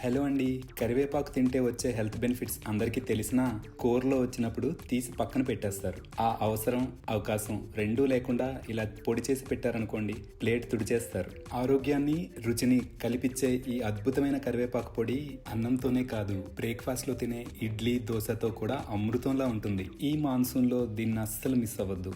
Hello అండి. కరివేపాకు తింటే వచ్చే హెల్త్ బెనిఫిట్స్ అందరికీ తెలిసినా కూరలో వచ్చినప్పుడు తీసి పక్కన పెట్టేస్తారు. ఆ అవసరం అవకాశం రెండూ లేకుండా ఇలా పొడి చేసి పెట్టారనుకోండి, ప్లేట్ తుడిచేస్తారు. ఆరోగ్యాన్ని రుచిని కలిపిచ్చే ఈ అద్భుతమైన కరివేపాకు పొడి అన్నంతోనే కాదు, బ్రేక్ఫాస్ట్ లో తినే ఇడ్లీ దోశతో కూడా అమృతంలా ఉంటుంది. ఈ మాన్సూన్ లో దీన్ని అస్సలు మిస్ అవ్వద్దు.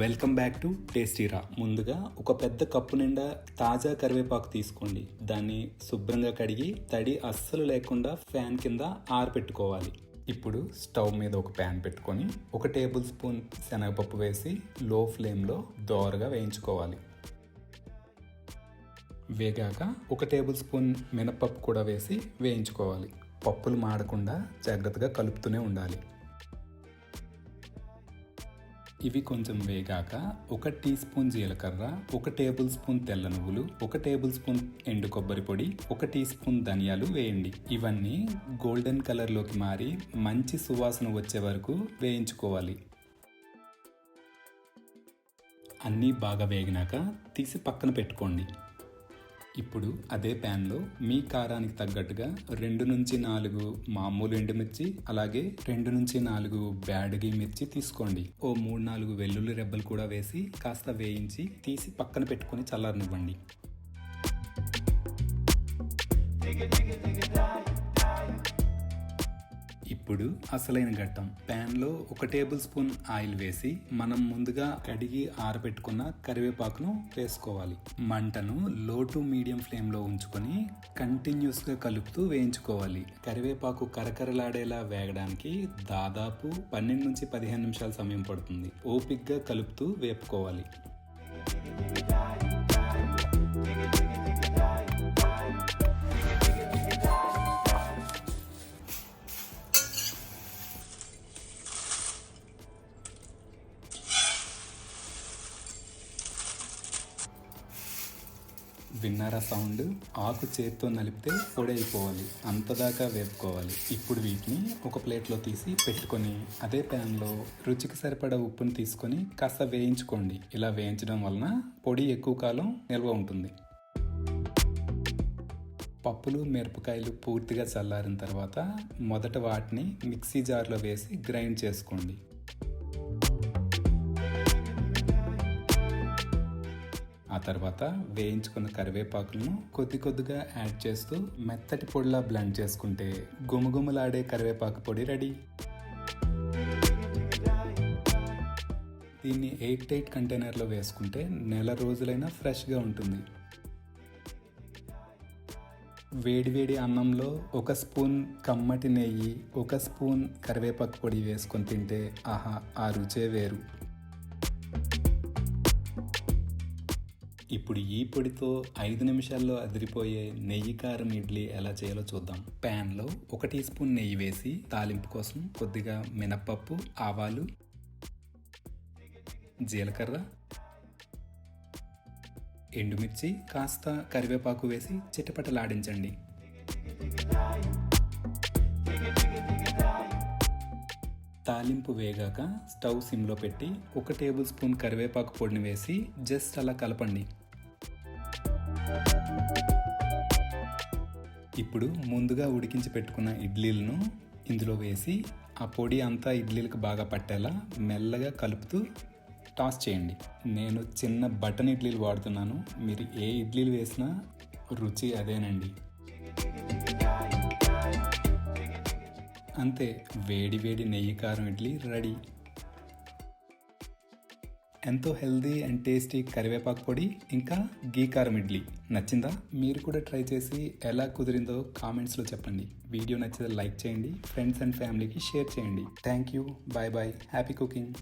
వెల్కమ్ బ్యాక్ టు టేస్టీరా. ముందుగా ఒక పెద్ద కప్పు నిండా తాజా కరివేపాకు తీసుకోండి. దాన్ని శుభ్రంగా కడిగి తడి అస్సలు లేకుండా ఫ్యాన్ కింద ఆరబెట్టుకోవాలి. ఇప్పుడు స్టవ్ మీద ఒక ప్యాన్ పెట్టుకొని 1 టేబుల్ స్పూన్ శనగపప్పు వేసి లో ఫ్లేమ్లో దోరగా వేయించుకోవాలి. వేగాక 1 టేబుల్ స్పూన్ మినపప్పు కూడా వేసి వేయించుకోవాలి. పప్పులు మాడకుండా జాగ్రత్తగా కలుపుతూనే ఉండాలి. ఇవి కొంచెం వేగాక 1 టీ స్పూన్ జీలకర్ర, 1 టేబుల్ స్పూన్ తెల్ల నువ్వులు, 1 టేబుల్ స్పూన్ ఎండు కొబ్బరి పొడి, 1 టీ స్పూన్ ధనియాలు వేయండి. ఇవన్నీ గోల్డెన్ కలర్లోకి మారి మంచి సువాసన వచ్చే వరకు వేయించుకోవాలి. అన్నీ బాగా వేగినాక తీసి పక్కన పెట్టుకోండి. ఇప్పుడు అదే ప్యాన్లో మీ కారానికి తగ్గట్టుగా 2 నుంచి 4 మామూలు ఎండుమిర్చి, అలాగే 2 నుంచి 4 బ్యాడగి మిర్చి తీసుకోండి. ఓ 3-4 వెల్లుల్లి రెబ్బలు కూడా వేసి కాస్త వేయించి తీసి పక్కన పెట్టుకొని చల్లారనివ్వండి. ఇప్పుడు అసలైన ఘట్టం. ప్యాన్లో 1 టేబుల్ స్పూన్ ఆయిల్ వేసి మనం ముందుగా కడిగి ఆరబెట్టుకున్న కరివేపాకును వేసుకోవాలి. మంటను లో టు మీడియం ఫ్లేమ్లో ఉంచుకొని కంటిన్యూస్గా కలుపుతూ వేయించుకోవాలి. కరివేపాకు కరకరలాడేలా వేగడానికి దాదాపు 12 నుంచి 15 నిమిషాల సమయం పడుతుంది. ఓపిక్గా కలుపుతూ వేపుకోవాలి. విన్నారా సౌండ్? ఆకు చేతితో నలిపితే పొడి అయిపోవాలి, అంతదాకా వేపుకోవాలి. ఇప్పుడు వీటిని ఒక ప్లేట్లో తీసి పెట్టుకొని అదే ప్యాన్లో రుచికి సరిపడా ఉప్పుని తీసుకొని కాస్త వేయించుకోండి. ఇలా వేయించడం వలన పొడి ఎక్కువ కాలం నిల్వ ఉంటుంది. పప్పులు మిరపకాయలు పూర్తిగా చల్లారిన తర్వాత మొదట వాటిని మిక్సీ జార్లో వేసి గ్రైండ్ చేసుకోండి. ఆ తర్వాత వేయించుకున్న కరివేపాకులను కొద్ది కొద్దిగా యాడ్ చేస్తూ మెత్తటి పొడిలా బ్లెండ్ చేసుకుంటే గుమగుమలాడే కరివేపాకు పొడి రెడీ. దీన్ని 8 కంటైనర్లో వేసుకుంటే నెల రోజులైనా ఫ్రెష్గా ఉంటుంది. వేడివేడి అన్నంలో 1 స్పూన్ కమ్మటి నెయ్యి, 1 స్పూన్ కరివేపాకు పొడి వేసుకొని తింటే ఆహా, ఆ రుచే వేరు. ఇప్పుడు ఈ పొడితో 5 నిమిషాల్లో అదిరిపోయే నెయ్యి కారం ఇడ్లీ ఎలా చేయాలో చూద్దాం. ప్యాన్లో 1 టీ స్పూన్ నెయ్యి వేసి తాలింపు కోసం కొద్దిగా మినప్పప్పు, ఆవాలు, జీలకర్ర, ఎండుమిర్చి, కాస్త కరివేపాకు వేసి చిటపటలాడించండి. తాలింపు వేగాక స్టవ్ సిమ్లో పెట్టి 1 టేబుల్ స్పూన్ కరివేపాకు పొడిని వేసి జస్ట్ అలా కలపండి. ఇప్పుడు ముందుగా ఉడికించి పెట్టుకున్న ఇడ్లీలను ఇందులో వేసి ఆ పొడి అంతా ఇడ్లీలకు బాగా పట్టేలా మెల్లగా కలుపుతూ టాస్ చేయండి. నేను చిన్న బటన్ ఇడ్లీలు వాడుతున్నాను. మీరు ఏ ఇడ్లీలు వేసినా రుచి అదేనండి. అంతే, వేడి వేడి నెయ్యి కారం ఇడ్లీ రెడీ. ఎంతో హెల్దీ అండ్ టేస్టీ కరివేపాకు పొడి ఇంకా గీ కారం ఇడ్లీ నచ్చిందా? మీరు కూడా ట్రై చేసి ఎలా కుదిరిందో కామెంట్స్లో చెప్పండి. వీడియో నచ్చితే లైక్ చేయండి, ఫ్రెండ్స్ అండ్ ఫ్యామిలీకి షేర్ చేయండి. Thank you, bye bye, happy cooking.